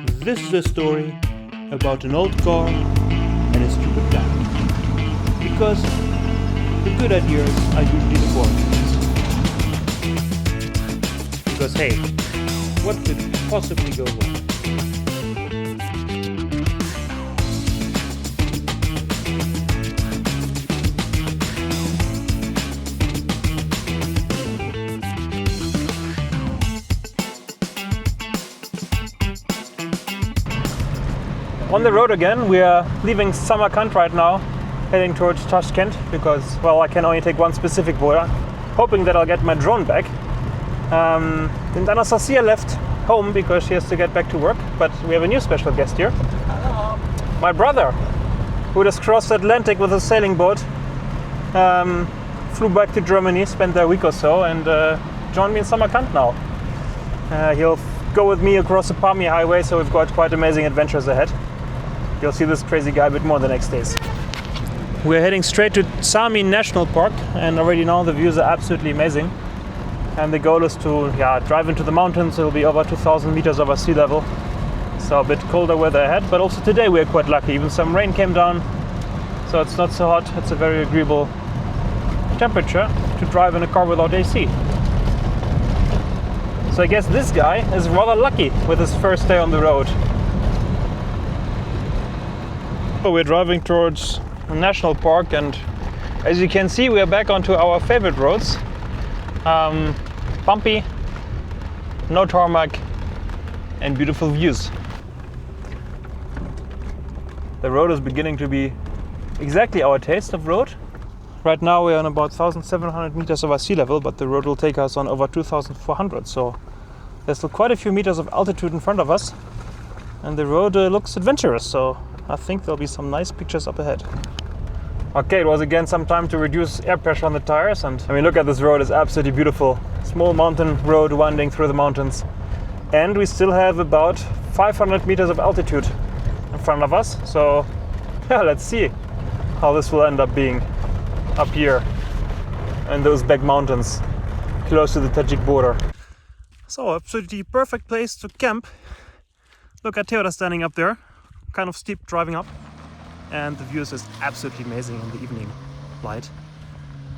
This is a story about an old car and a stupid plan. Because the good ideas are usually the boring ones. Because hey, what could possibly go wrong? On the road again, we are leaving Samarkand right now, heading towards Tashkent because, well, I can only take one specific border, hoping that I'll get my drone back. And Anastasia left home because she has to get back to work, but we have a new special guest here. Hello. My brother, who just crossed the Atlantic with a sailing boat, flew back to Germany, spent there a week or so, and joined me in Samarkand now. He'll go with me across the Pamir highway, so we've got quite amazing adventures ahead. You'll see this crazy guy a bit more the next days. We're heading straight to Zaamin National Park, and already now the views are absolutely amazing. And the goal is to drive into the mountains. It'll be over 2,000 meters over sea level, so a bit colder weather ahead. But also today we're quite lucky. Even some rain came down, so it's not so hot. It's a very agreeable temperature to drive in a car without AC. So I guess this guy is rather lucky with his first day on the road. So we're driving towards a national park, and as you can see, we are back onto our favorite roads. Bumpy, no tarmac, and beautiful views. The road is beginning to be exactly our taste of road. Right now we're on about 1,700 meters over sea level, but the road will take us on over 2,400, so there's still quite a few meters of altitude in front of us, and the road looks adventurous, so I think there'll be some nice pictures up ahead. Okay, it was again some time to reduce air pressure on the tires, and I mean, look at this road, it's absolutely beautiful. Small mountain road winding through the mountains, and we still have about 500 meters of altitude in front of us, so yeah, let's see how this will end up being up here in those Uzbek mountains close to the Tajik border. So absolutely perfect place to camp. Look at Theodor standing up there, kind of steep driving up, and the view is just absolutely amazing in the evening light.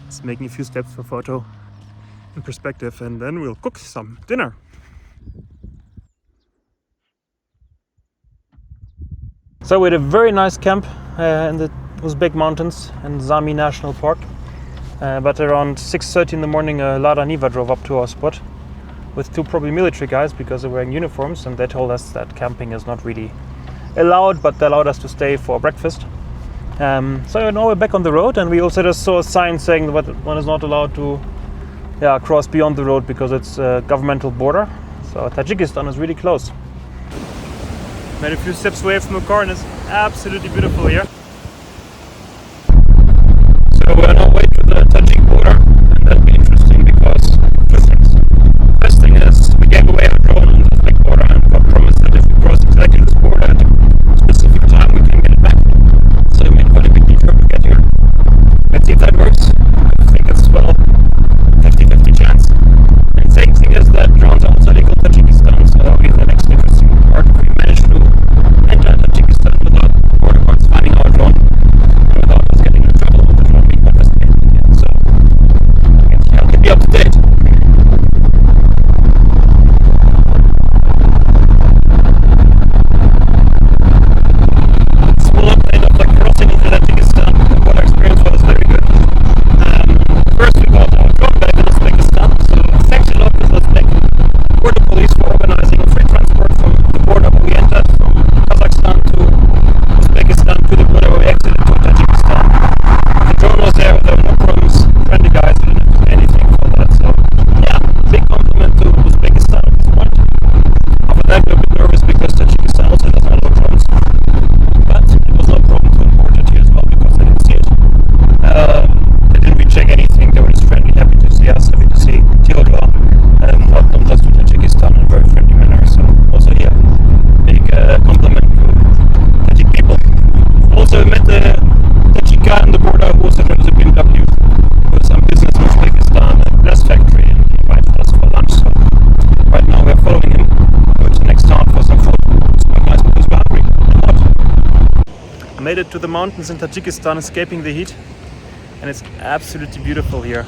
It's making a few steps for photo in perspective, and then we'll cook some dinner. So we had a very nice camp in the Uzbek mountains in Zaamin National Park, but around 6:30 in the morning a Lada Niva drove up to our spot with two probably military guys because they're wearing uniforms, and they told us that camping is not really allowed, but they allowed us to stay for breakfast. So now we're back on the road, and we also just saw a sign saying that one is not allowed to cross beyond the road because it's a governmental border. So Tajikistan is really close. Made a few steps away from the car, and it's absolutely beautiful here. So we're on our way to the Tajik border, and that'll be interesting because two things. First thing is we gave away our drone on the Uzbek border and got promised that if we cross exactly this border at a specific time we can get it back. So we made quite a big detour to get here. Let's see if that works. I think it's 50-50 chance. And second thing is that drones are also legal in Tajikistan, so that'll be the next interesting part. If we manage to enter Tajikistan without border guards finding our made it to the mountains in Tajikistan, escaping the heat, and it's absolutely beautiful here.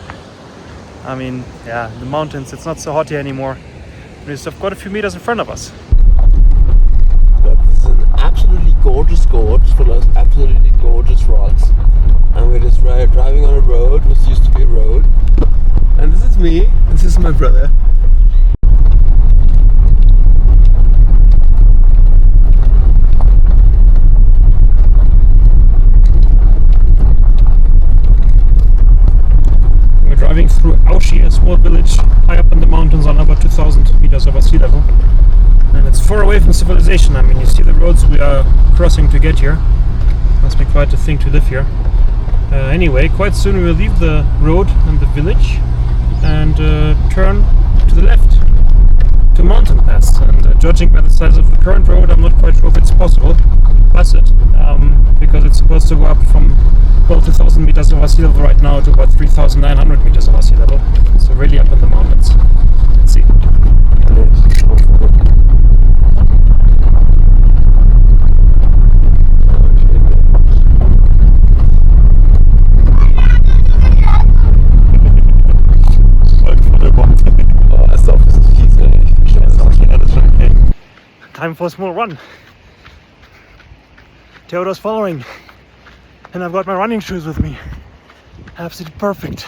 I mean, yeah, the mountains, it's not so hot here anymore. We just have quite a few meters in front of us. This is an absolutely gorgeous gorge full of absolutely gorgeous rocks, and we're just driving on a road which used to be a road. And this is me, this is my brother. Driving through Aushi, a small village high up in the mountains on about 2,000 meters over sea level, and it's far away from civilization. I mean, you see the roads we are crossing to get here. Must be quite a thing to live here. Anyway, quite soon we will leave the road and the village and turn to the left to mountain pass. And judging by the size of the current road, I'm not quite sure if it's possible to pass it, because it's supposed to go up from about 2,000 meters over sea level right now to about 3,900 meters over sea level. So really up in the mountains. Let's see. Time for a small run. Theodore's following, and I've got my running shoes with me. Absolutely perfect.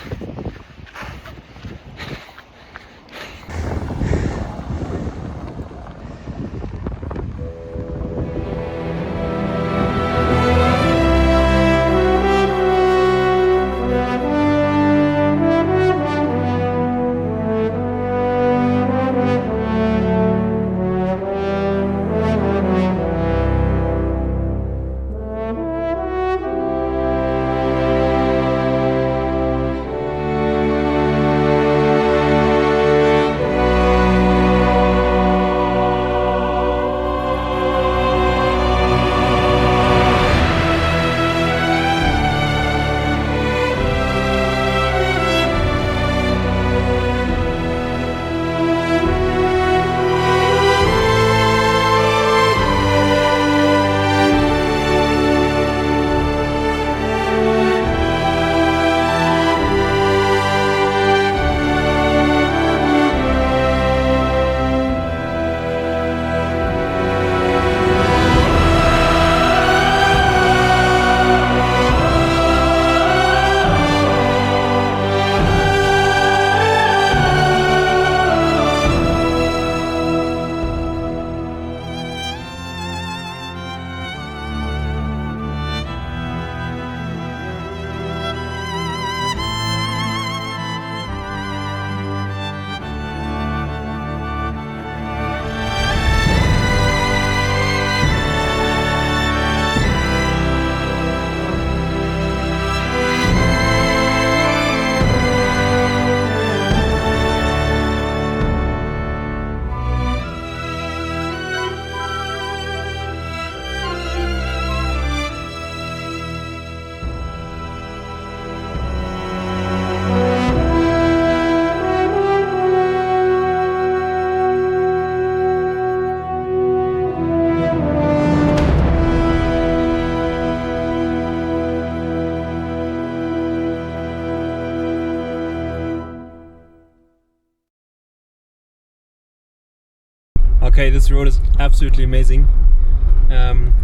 Okay, this road is absolutely amazing.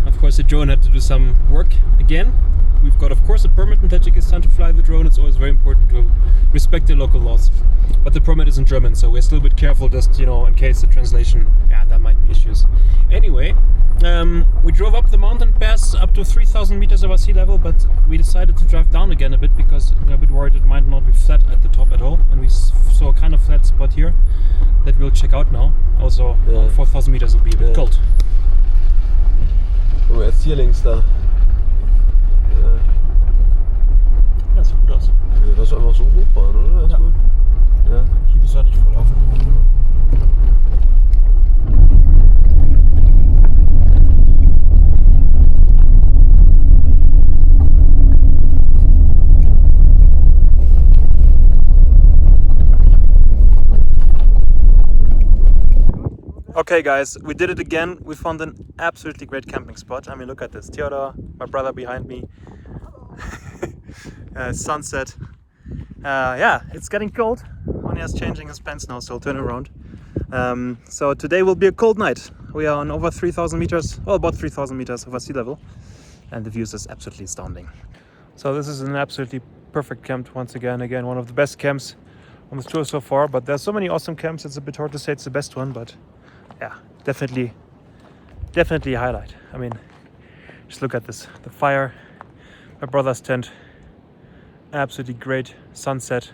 Of course the drone had to do some work again. We've got of course a permit in Tajikistan to fly the drone. It's always very important to respect the local laws. But the permit is in German, so we're still a bit careful, just, you know, in case the translation, yeah, there might be issues. Anyway, we drove up the mountain pass up to 3,000 meters above sea level, but we decided to drive down again a bit because we're a bit worried it might not be flat at the top at all. And we saw a kind of flat spot here that we'll check out now. Also, 4,000 meters will be a bit cold. Oh, jetzt hier links da. Ja, sieht gut aus. Lass einfach so hochfahren, oder? Erstmal. Ja. Hier bist du ja nicht voll laufen. Okay guys, we did it again. We found an absolutely great camping spot. I mean, look at this. Theodor, my brother behind me. Sunset. Yeah, it's getting cold. Onia's changing his pants now, so I'll turn around. So today will be a cold night. We are on over 3,000 meters, well, about 3,000 meters over sea level. And the views is absolutely astounding. So this is an absolutely perfect camp once again. Again, one of the best camps on this tour so far. But there's so many awesome camps, it's a bit hard to say it's the best one, but yeah, definitely a highlight. I mean, just look at this. The fire, my brother's tent, absolutely great sunset.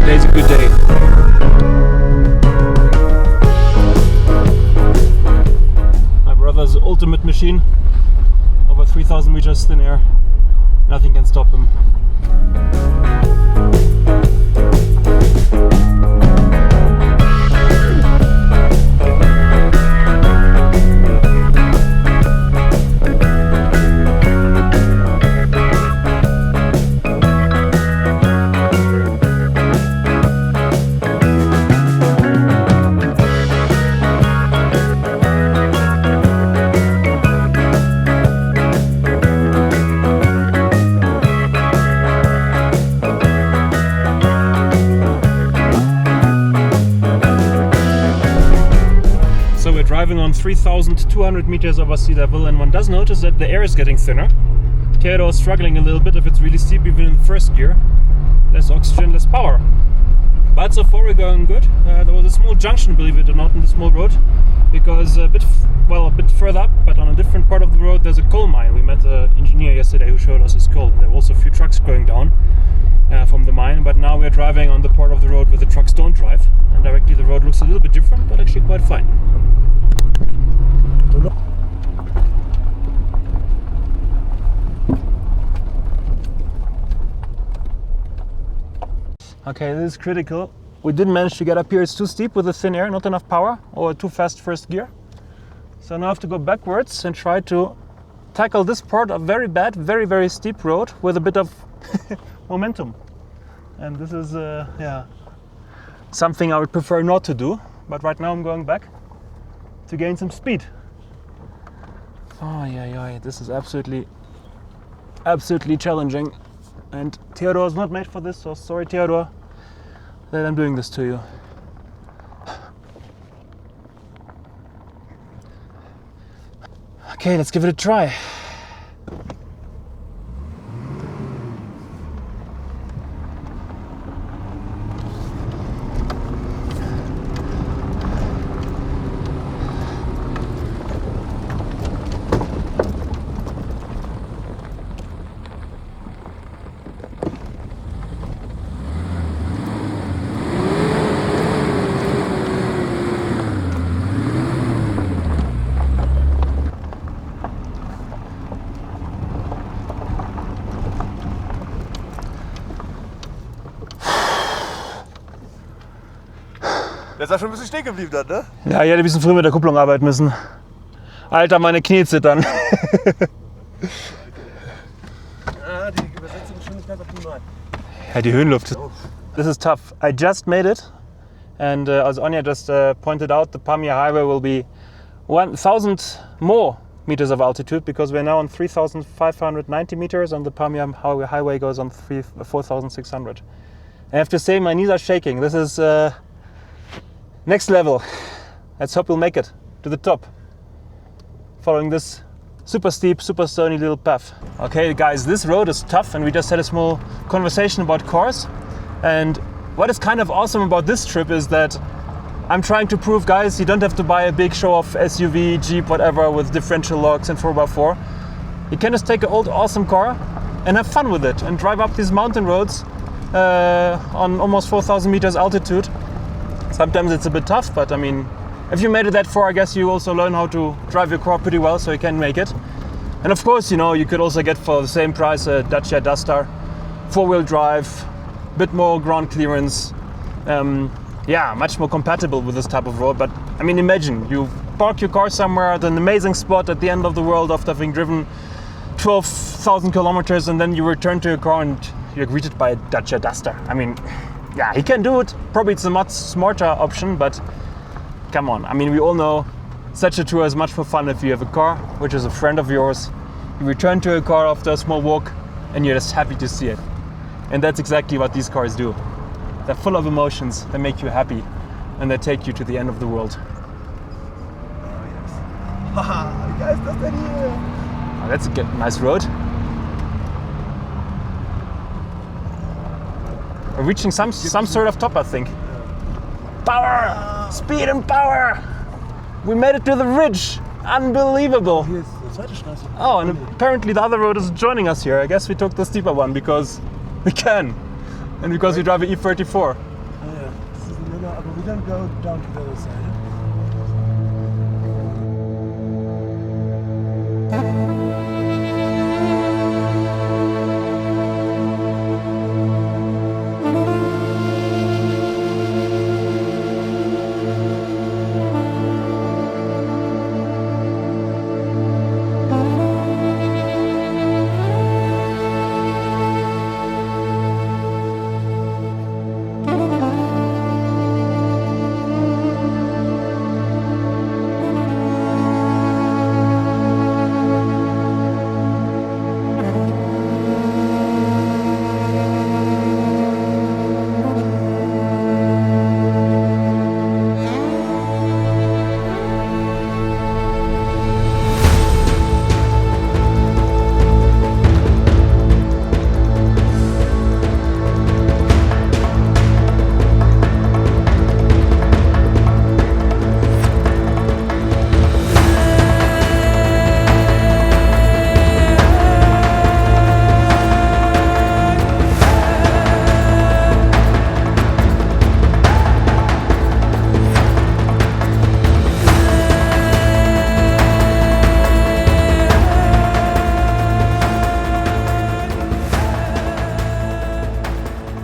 Today's a good day. My brother's ultimate machine, over 3,000 meters thin air. Nothing can stop him. Driving on 3,200 meters over sea level, and one does notice that the air is getting thinner. Theodor is struggling a little bit if it's really steep, even in the first gear. Less oxygen, less power. But so far we're going good. There was a small junction, believe it or not, in the small road, because a bit further up, but on a different part of the road, there's a coal mine. We met an engineer yesterday who showed us his coal. There were also a few trucks going down from the mine, but now we're driving on the part of the road where the trucks don't drive, and directly the road looks a little bit different, but actually quite fine. Okay, this is critical. We didn't manage to get up here. It's too steep with the thin air, not enough power, or too fast first gear. So now I have to go backwards and try to tackle this part of very bad, very steep road with a bit of momentum. And this is yeah, something I would prefer not to do. But right now I'm going back to gain some speed. Oh yeah, this is absolutely challenging. And Theodor is not made for this, so sorry Theodor that I'm doing this to you. Okay, let's give it a try. Der ist ja schon ein bisschen stehen geblieben dann, ne? Ja, ich hätte ein bisschen früh mit der Kupplung arbeiten müssen. Alter, meine Knie zittern. Die Übersetzungsgeschwindigkeit optimal. Ja, die Höhenluft. This is tough. I just made it And as Anya just pointed out, the Pamir Highway will be 1,000 more meters of altitude, because we're now on 3,590 meters and the Pamir Highway goes on 4,600. I have to say, my knees are shaking. This is next level. Let's hope we'll make it to the top, following this super steep, super stony little path. Okay guys, this road is tough, and we just had a small conversation about cars. And what is kind of awesome about this trip is that I'm trying to prove, guys, you don't have to buy a big show-off SUV, Jeep, whatever, with differential locks and 4x4. You can just take an old awesome car and have fun with it and drive up these mountain roads on almost 4,000 meters altitude. Sometimes it's a bit tough, but I mean, if you made it that far, I guess you also learn how to drive your car pretty well, so you can make it. And of course, you know, you could also get for the same price a Dacia Duster, 4-wheel drive, bit more ground clearance. Yeah, much more compatible with this type of road. But I mean, imagine you park your car somewhere at an amazing spot at the end of the world after having driven 12,000 kilometers, and then you return to your car and you're greeted by a Dacia Duster. I mean, yeah, he can do it. Probably it's a much smarter option, but come on. I mean, we all know such a tour is much more fun if you have a car, which is a friend of yours. You return to your car after a small walk and you're just happy to see it. And that's exactly what these cars do. They're full of emotions, they make you happy, and they take you to the end of the world. Oh, yes. Haha, wie geil ist das denn hier? Oh, that's a nice road. We're reaching some sort of top, I think. Power! Speed and power! We made it to the ridge! Unbelievable! Hier ist die zweite Straße. Oh, and apparently the other road is joining us here. I guess we took the steeper one because we can. And because we drive an E34. Oh yeah, this is the middle, but we don't go down to the other side.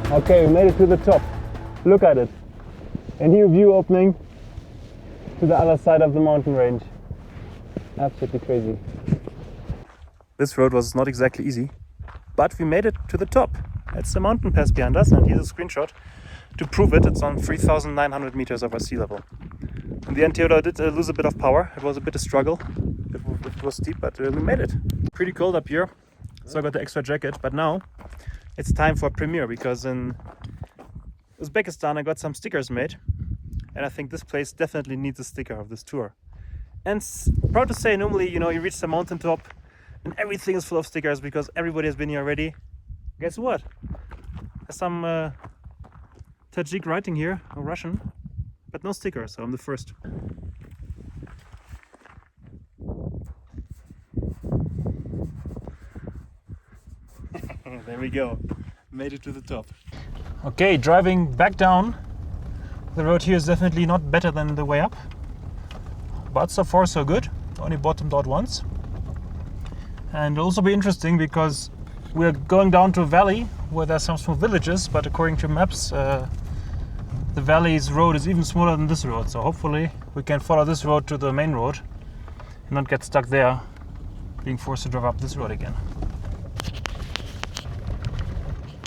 Okay, we made it to the top. Look at it. A new view opening to the other side of the mountain range. Absolutely crazy. This road was not exactly easy, but we made it to the top. That's the mountain pass behind us, and here's a screenshot to prove it. It's on 3,900 meters over sea level. In the end, Theodor did lose a bit of power. It was a bit of a struggle. It was steep, but we made it. Pretty cold up here, so I got the extra jacket. But now it's time for a premiere, because in Uzbekistan I got some stickers made, and I think this place definitely needs a sticker of this tour. And proud to say, normally, you know, you reach the mountain top and everything is full of stickers because everybody has been here already. Guess what? There's some Tajik writing here, or Russian, but no stickers, so I'm the first. There we go, made it to the top. Okay, driving back down, the road here is definitely not better than the way up, but so far so good. Only bottomed out once. And it'll also be interesting because we're going down to a valley where there's some small villages, but according to maps, the valley's road is even smaller than this road. So hopefully we can follow this road to the main road and not get stuck there, being forced to drive up this road again.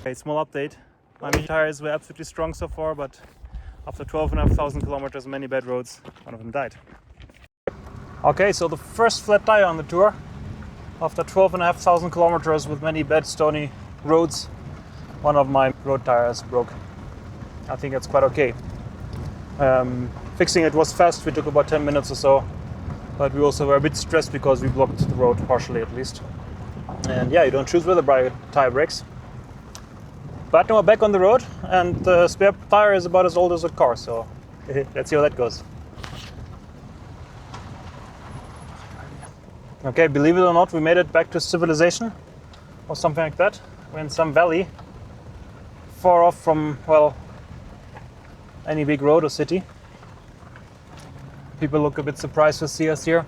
Okay, small update. My tires were absolutely strong so far, but After 12,500 kilometers, many bad roads, one of them died. Okay, so the first flat tire on the tour. After 12,500 kilometers with many bad stony roads, one of my road tires broke. I think that's quite okay. Fixing it was fast, we took about 10 minutes or so, but we also were a bit stressed because we blocked the road, partially at least. And yeah, you don't choose whether by tire breaks. But now we're back on the road, and the spare tire is about as old as a car, so let's see how that goes. Okay, believe it or not, we made it back to civilization, or something like that. We're in some valley, far off from, well, any big road or city. People look a bit surprised to see us here.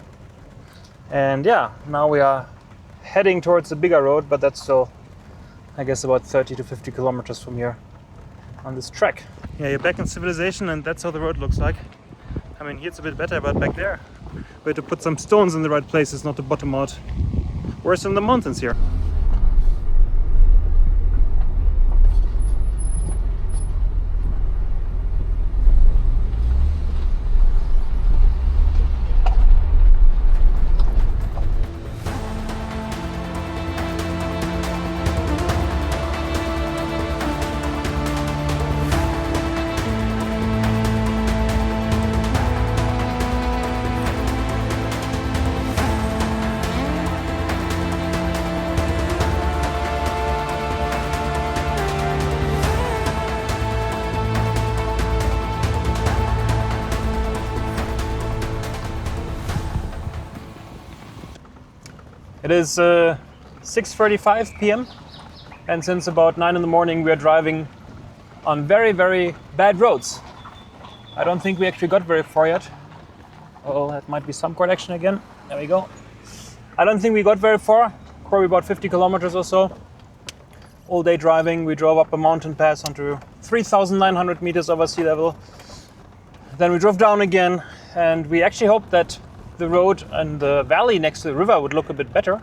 And yeah, now we are heading towards the bigger road, but that's still, I guess, about 30 to 50 kilometers from here on this track. Yeah, you're back in civilization, and that's how the road looks like. I mean, here it's a bit better, but back there, we had to put some stones in the right places, not to bottom out worse in the mountains here. It is 6:35 p.m. and since about 9 in the morning we are driving on very, very bad roads. I don't think we actually got very far yet. Oh, that might be some correction again. There we go. I don't think we got very far, probably about 50 kilometers or so. All day driving, we drove up a mountain pass onto 3,900 meters over sea level. Then we drove down again, and we actually hoped that the road and the valley next to the river would look a bit better,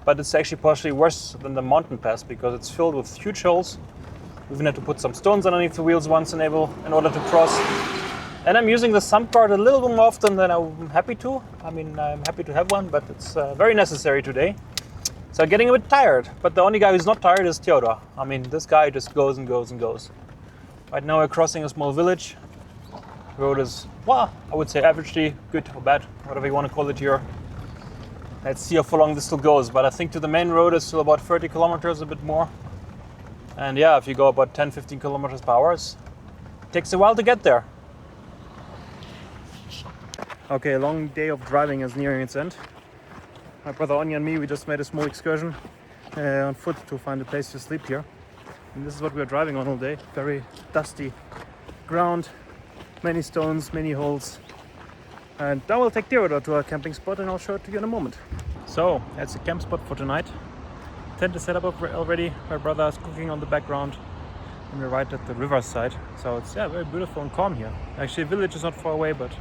but it's actually partially worse than the mountain pass because it's filled with huge holes. We even had to put some stones underneath the wheels once in order to cross. And I'm using the sump guard a little bit more often than I'm happy to. I mean, I'm happy to have one, but it's very necessary today. So I'm getting a bit tired, but the only guy who's not tired is Theodor. I mean, this guy just goes and goes and goes. Right now we're crossing a small village. The road is, well, I would say averagely good or bad, whatever you want to call it here. Let's see how long this still goes, but I think to the main road is still about 30 kilometers, a bit more. And yeah, if you go about 10-15 kilometers per hour, it takes a while to get there. Okay, a long day of driving is nearing its end. My brother Anya and me, we just made a small excursion on foot to find a place to sleep here. And this is what we are driving on all day. Very dusty ground. Many stones, many holes. And now we'll take Theodor to our camping spot and I'll show it to you in a moment. So, that's the camp spot for tonight. Tent is set up already. My brother is cooking on the background. And we're right at the riverside. So it's very beautiful and calm here. Actually, the village is not far away, but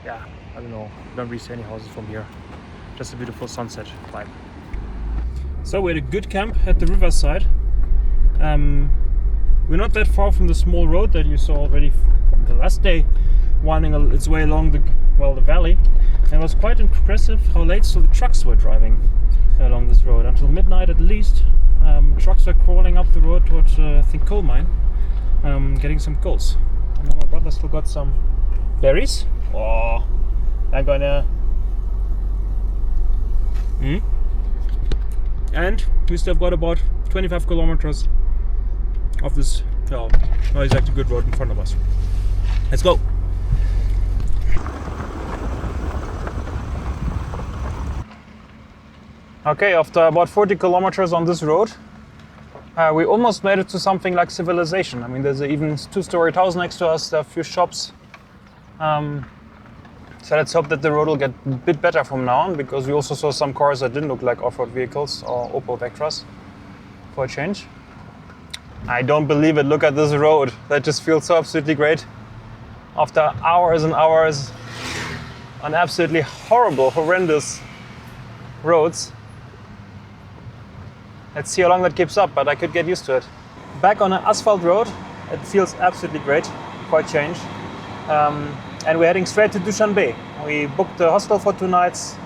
yeah, I don't know. Don't really see any houses from here. Just a beautiful sunset vibe. So we had a good camp at the riverside. We're not that far from the small road that you saw already from the last day, winding its way along the valley. And it was quite impressive how late still the trucks were driving along this road. Until midnight at least, trucks were crawling up the road towards, I think, coal mine, getting some coals. And now my brother still got some berries. Oh, I'm gonna... And we still have got about 25 kilometers of this, not exactly good road in front of us. Let's go. Okay, after about 40 kilometers on this road, we almost made it to something like civilization. I mean, there's even two-story house next to us, there are a few shops. So let's hope that the road will get a bit better from now on, because we also saw some cars that didn't look like off-road vehicles or Opel Vectras for a change. I don't believe it, look at this road. That just feels so absolutely great. After hours and hours on absolutely horrible, horrendous roads. Let's see how long that keeps up, but I could get used to it. Back on an asphalt road, it feels absolutely great. quite changed. And we're heading straight to Dushanbe. We booked a hostel for 2 nights.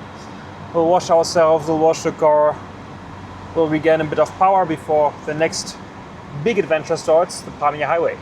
We'll wash ourselves, we'll wash the car, we'll regain a bit of power before the next big adventure starts, the Pamir Highway.